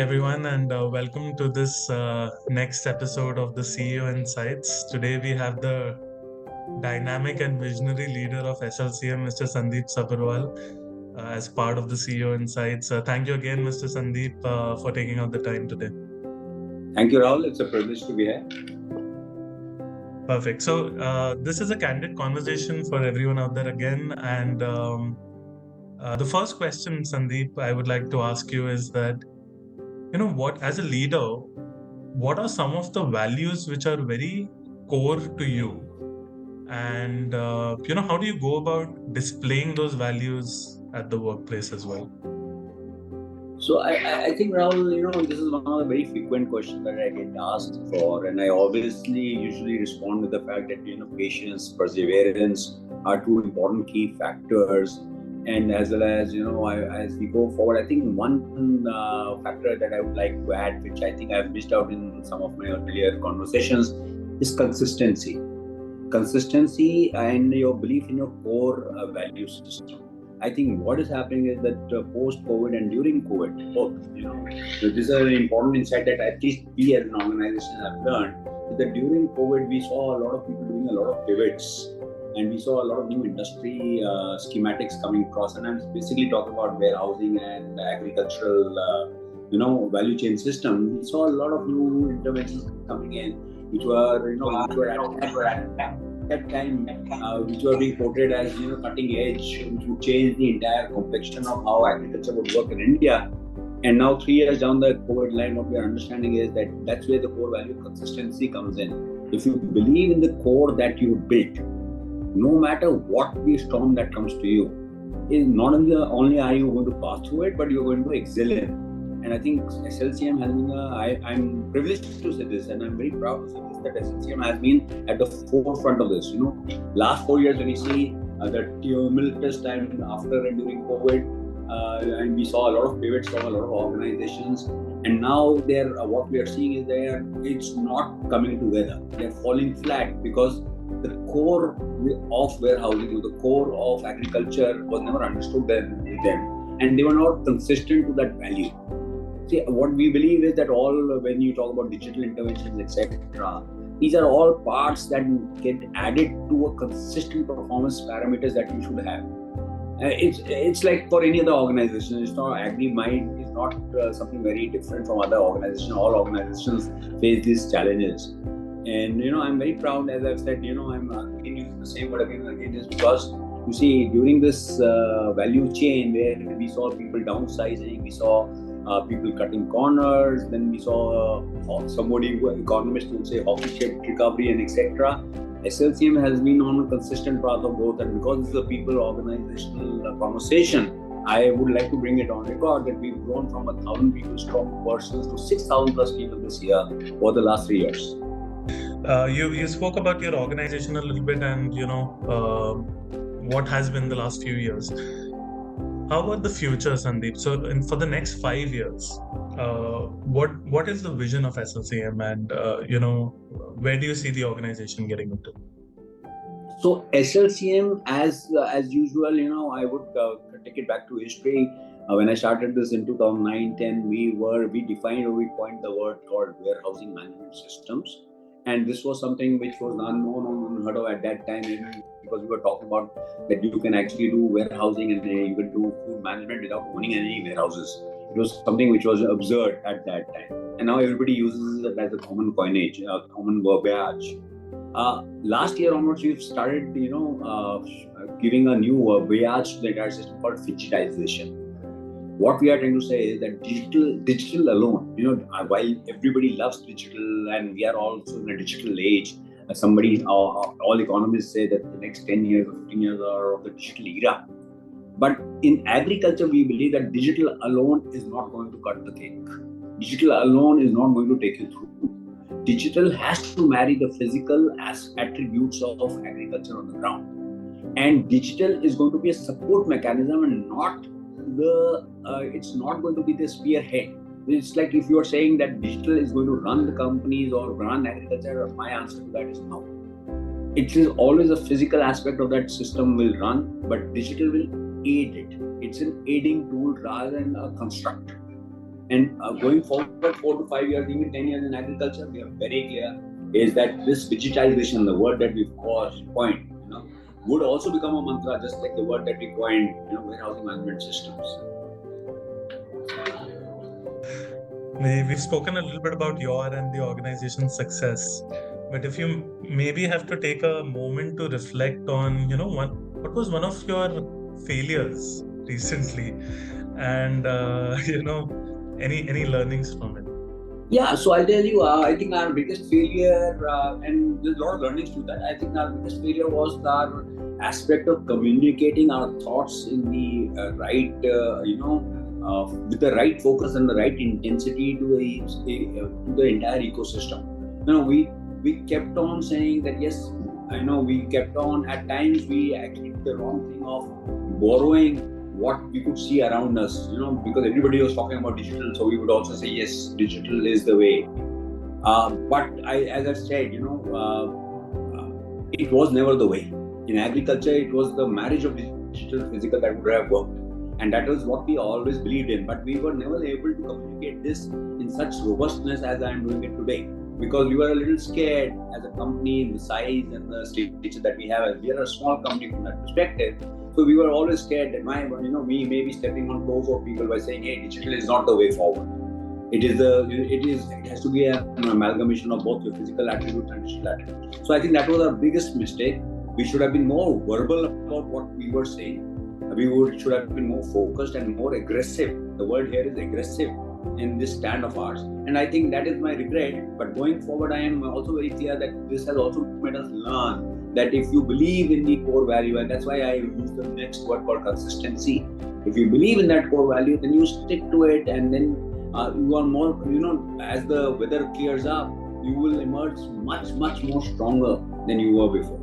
everyone, and welcome to this next episode of the CEO Insights. Today, we have the dynamic and visionary leader of SLCM, Mr. Sandeep Sabharwal, as part of the CEO Insights. Thank you again, Mr. Sandeep, for taking out the time today. Thank you, Rahul. It's a privilege to be here. Perfect. So, this is a candid conversation for everyone out there again. And the first question, Sandeep, I would like to ask you is that, what, as a leader, what are some of the values which are very core to you? And, how do you go about displaying those values at the workplace as well? So I think, Rahul, this is one of the very frequent questions that I get asked for. And I usually respond with the fact that, patience, perseverance are two important key factors. And as well as, as we go forward, I think one factor that I would like to add, which I think I've missed out in some of my earlier conversations, is consistency. Consistency and your belief in your core value system. I think what is happening is that post-COVID and during COVID, both, this is an important insight that at least we as an organization have learned, is that during COVID, we saw a lot of people doing a lot of pivots. And we saw a lot of new industry schematics coming across, and I'm basically talking about warehousing and agricultural, value chain system. We saw a lot of new interventions coming in, which were at that time, which were being quoted as cutting edge, which would change the entire complexion of how agriculture would work in India. And now 3 years down the COVID line, what we are understanding is that that's where the core value consistency comes in. If you believe in the core that you built, no matter what the storm that comes to you, is not only are you going to pass through it, but you're going to excel in. And I think SLCM has been, I'm privileged to say this, and I'm very proud to say this, that SLCM has been at the forefront of this. Last 4 years when you see the tumultuous time after and during COVID, and we saw a lot of pivots from a lot of organizations, and now what we are seeing is it's not coming together. They're falling flat because the core of warehousing, the core of agriculture was never understood then, and they were not consistent to that value. See, what we believe is that when you talk about digital interventions, etc., these are all parts that get added to a consistent performance parameters that you should have. It's like for any other organization. It's not AgriMind is not something very different from other organizations. All organizations face these challenges. And I'm very proud, as I've said, I'm again using the same word again and again, is because you see during this value chain where we saw people downsizing, we saw people cutting corners, then we saw economists would say hockey-shaped recovery and etc. SLCM has been on a consistent path of growth, and because this is a people organizational conversation, I would like to bring it on record that we've grown from 1,000 people strong persons to 6,000 plus people this year over the last 3 years. You spoke about your organization a little bit, and what has been the last few years. How about the future, Sandeep? So, for the next 5 years, what is the vision of SLCM, and where do you see the organization getting into? So SLCM, as usual, I would take it back to history. When I started this in 2009-10, we defined or we coined the word called warehousing management systems. And this was something which was unknown or unheard of at that time, even because we were talking about that you can actually do warehousing and you can do food management without owning any warehouses. It was something which was absurd at that time. And now everybody uses it as a common coinage, a common verbiage. Last year onwards, we've started, giving a new verbiage to the entire system called digitization. What we are trying to say is that digital alone, while everybody loves digital and we are also in a digital age, all economists say that the next 10 years or 15 years are of the digital era. But in agriculture, we believe that digital alone is not going to cut the cake. Digital alone is not going to take you through. Digital has to marry the physical attributes of agriculture on the ground. And digital is going to be a support mechanism and not it's not going to be the spearhead. It's like if you're saying that digital is going to run the companies or run agriculture, my answer to that is no. It is always a physical aspect of that system will run, but digital will aid it. It's an aiding tool rather than a construct. And going forward 4 to 5 years, even 10 years in agriculture, we are very clear is that this digitization, the word that we've coined, would also become a mantra, just like the word that we coined, warehousing management systems. We've spoken a little bit about your and the organization's success, but if you maybe have to take a moment to reflect on, what was one of your failures recently, and any learnings from it. Yeah, so I'll tell you, I think our biggest failure, and there's a lot of learnings to that. I think our biggest failure was our aspect of communicating our thoughts in the with the right focus and the right intensity to the entire ecosystem. We kept on saying that yes, we kept on at times we actually did the wrong thing of borrowing what we could see around us, because everybody was talking about digital, so we would also say yes, digital is the way. But as I said, it was never the way. In agriculture, it was the marriage of digital physical that would have worked, and that was what we always believed in. But we were never able to communicate this in such robustness as I am doing it today, because we were a little scared as a company in the size and the stature that we have. We are a small company from that perspective. So we were always scared that we may be stepping on toes of people by saying, "Hey, digital is not the way forward. It has to be an amalgamation of both your physical attributes and digital attributes." So I think that was our biggest mistake. We should have been more verbal about what we were saying. Should have been more focused and more aggressive. The word here is aggressive in this stand of ours, and I think that is my regret. But going forward, I am also very clear that this has also made us learn that if you believe in the core value, and that's why I use the next word called consistency. If you believe in that core value, then you stick to it, and then you are more, as the weather clears up, you will emerge much, much more stronger than you were before.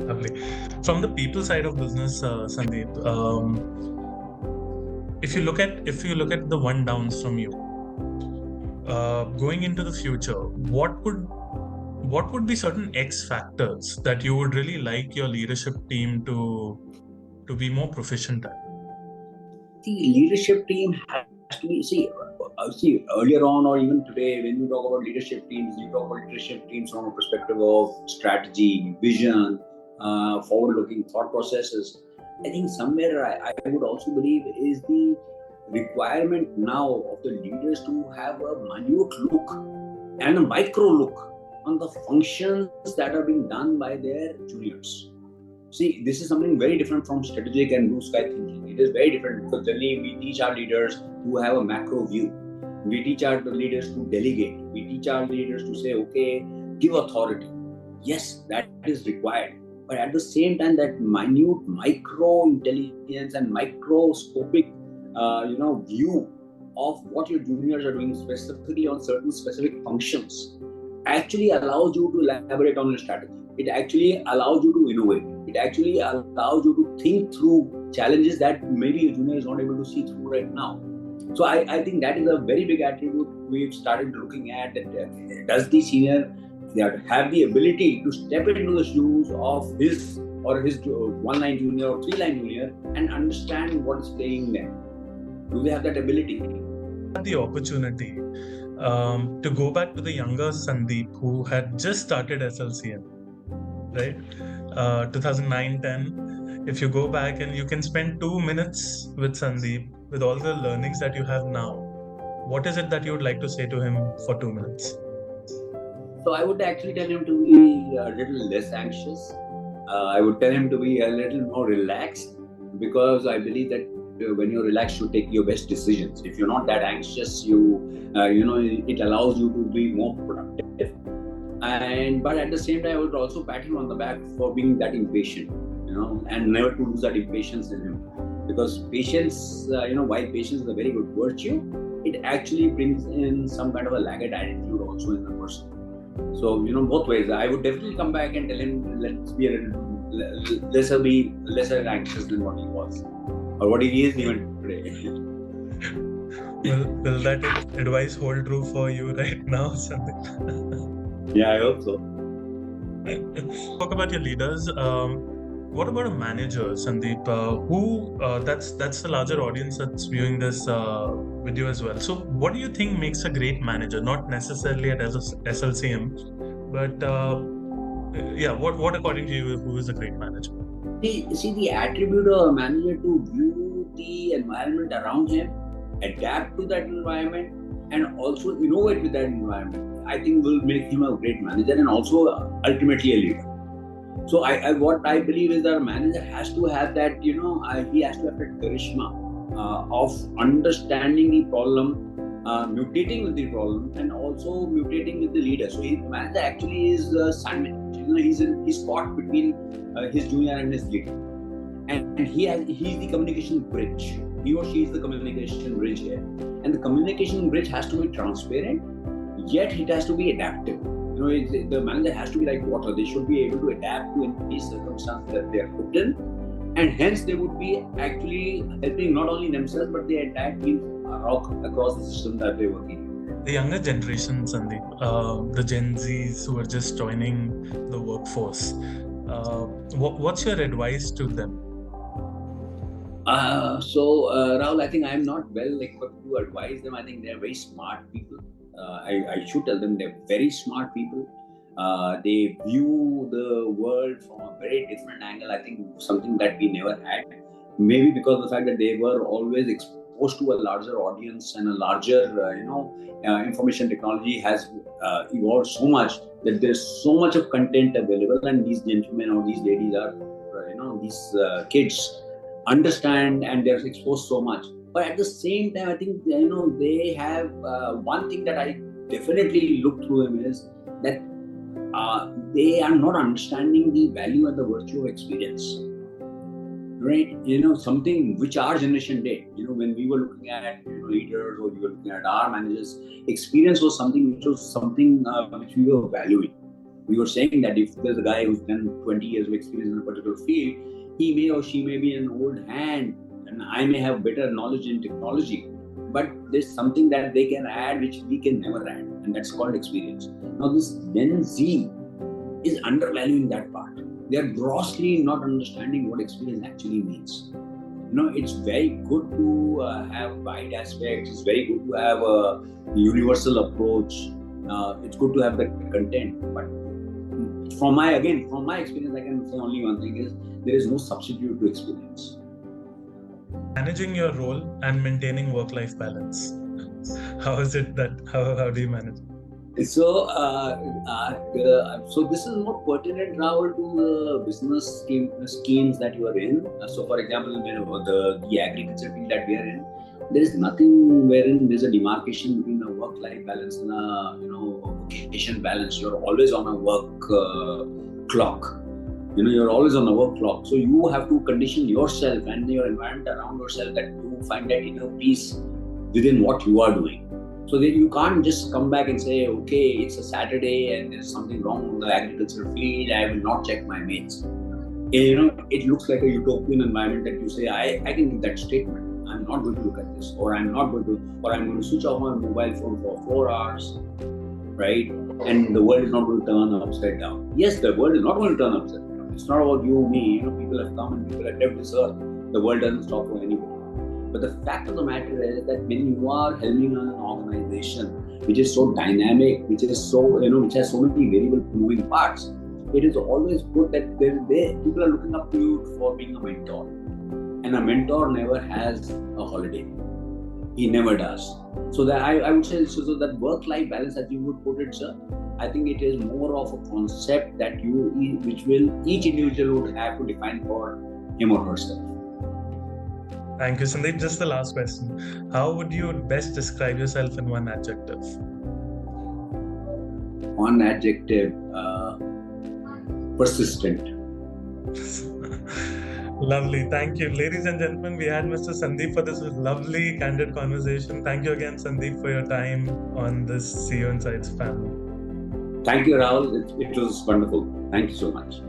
Lovely. From the people side of business, Sandeep, if you look at the one downs from you, going into the future, what would be certain X factors that you would really like your leadership team to be more proficient at? The leadership team has to be, see earlier on or even today, when you talk about leadership teams, you talk about leadership teams from a perspective of strategy, vision, forward-looking thought processes. I think somewhere I would also believe is the requirement now of the leaders to have a minute look and a micro look on the functions that are being done by their juniors. See, this is something very different from strategic and blue sky thinking. It is very different because generally we teach our leaders to have a macro view. We teach our leaders to delegate. We teach our leaders to say, okay, give authority. Yes, that is required. But at the same time, that minute micro intelligence and microscopic view of what your juniors are doing specifically on certain specific functions actually allows you to elaborate on your strategy. It actually allows you to innovate. It actually allows you to think through challenges that maybe your junior is not able to see through right now. So I think that is a very big attribute we've started looking at. That does the senior have the ability to step into the shoes of his one-line junior or three-line junior and understand what is playing there? Do they have that ability? The opportunity to go back to the younger Sandeep who had just started SLCM, right? 2009-10. If you go back and you can spend 2 minutes with Sandeep with all the learnings that you have now, what is it that you would like to say to him for 2 minutes? So I would actually tell him to be a little less anxious. I would tell him to be a little more relaxed, because I believe that when you're relaxed, you take your best decisions. If you're not that anxious, it allows you to be more productive. But at the same time, I would also pat him on the back for being that impatient, and never to lose that impatience in him. Because patience, while patience is a very good virtue, it actually brings in some kind of a laggard attitude also in the person. So, both ways. I would definitely come back and tell him, let's be a little lesser anxious than what he was, or what he is even today. Will that advice hold true for you right now, Sandeep? Yeah, I hope so. Talk about your leaders. What about a manager, Sandeep? That's the larger audience that's viewing this video as well. So, what do you think makes a great manager? Not necessarily at SLCM, but yeah, what according to you, who is a great manager? See the attribute of a manager to view the environment around him, adapt to that environment, and also innovate with that environment, I think will make him a great manager and also ultimately a leader. So what I believe is that a manager has to have that, he has to have that charisma of understanding the problem, mutating with the problem, and also mutating with the leader. So his manager actually is a sandwich. He's caught between his junior and his leader, and he's the communication bridge. He or she is the communication bridge here, and the communication bridge has to be transparent, yet it has to be adaptive. The manager has to be like water. They should be able to adapt to any circumstance that they are put in, and hence they would be actually helping not only themselves but the entire team across the system that they're working in. The younger generation, Sandeep, the Gen Zs who are just joining the workforce, what's your advice to them? Rahul, I think I'm not well equipped to advise them. I think they're very smart people. I should tell them they're very smart people. They view the world from a very different angle. I think something that we never had. Maybe because of the fact that they were always exposed to a larger audience and a larger, information technology has evolved so much that there's so much of content available, and these gentlemen or these ladies are, these kids understand and they're exposed so much. But at the same time, I think they have one thing that I definitely look through them is that they are not understanding the value and the virtue of experience. Right? Something which our generation did. When we were looking at leaders or we were looking at our managers, experience was something which we were valuing. We were saying that if there's a guy who's done 20 years of experience in a particular field, he may or she may be an old hand, and I may have better knowledge in technology, but there's something that they can add which we can never add, and that's called experience. Now this Gen Z is undervaluing that part. They are grossly not understanding what experience actually means. It's very good to have wide aspects. It's very good to have a universal approach. It's good to have the content, but from my experience, I can say only one thing is there is no substitute to experience. Managing your role and maintaining work-life balance. How is it that how do you manage? So this is more pertinent, Rahul, to the business schemes that you are in. So, for example, the agriculture field that we are in, there is nothing wherein there's a demarcation between a work-life balance and a vocation balance. You're always on a work clock. You're always on a work clock. So you have to condition yourself and your environment around yourself that you find that inner peace within what you are doing. So that you can't just come back and say, okay, it's a Saturday and there's something wrong in the agriculture field, I will not check my mates. It looks like a utopian environment that you say, I can give that statement. I'm not going to look at this, or I'm going to switch off my mobile phone for 4 hours, right? And the world is not going to turn upside down. Yes, the world is not going to turn upside down. It's not about you, me. People have come and people have left this earth. The world doesn't stop for anybody. But the fact of the matter is that when you are helming an organization which is so dynamic, which is so which has so many variable moving parts, it is always good that people are looking up to you for being a mentor. And a mentor never has a holiday. He never does. So that I would say, so that work-life balance, as you would put it, sir, I think it is more of a concept that each individual would have to define for him or herself. Thank you, Sandeep. Just the last question. How would you best describe yourself in one adjective? One adjective, persistent. Lovely. Thank you. Ladies and gentlemen, we had Mr. Sandeep for this lovely, candid conversation. Thank you again, Sandeep, for your time on this CEO Insights family. Thank you, Rahul. It was wonderful. Thank you so much.